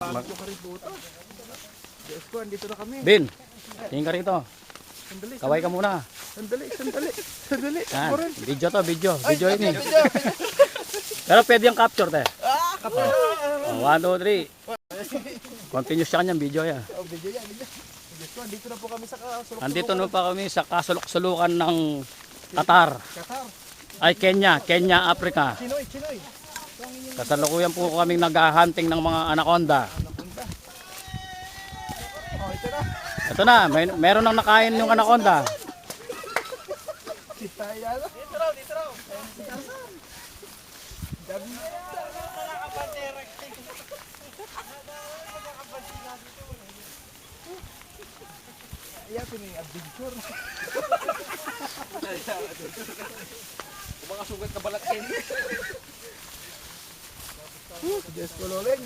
Yung kaributa. Diyos ko, andito na kami. Bin, tingin ka rito. Sandali, Kaway ka muna. sandali. Yan. Ako rin. Video to, video. Video ini. Pero pwede yung capture, te. Kapal. 1, 2, 3. Continuous siya kanyang video yan. Oh, video yan. Diyos ko, andito na po kami sa kasulok-sulukan. Andito na pa kami sa kasulok-sulukan ng Qatar. Qatar. Ay, Kenya, Africa. Chinoy. Kasalukuyan po kaming naghahunting ng mga anaconda. Oh, ito na. Ito na, meron nang nakain yung anaconda. Si Tayan. Dito raw. Dami. Ayan, yung adventure. Mga sugat na balat kayo. Diyos ko, Loleng.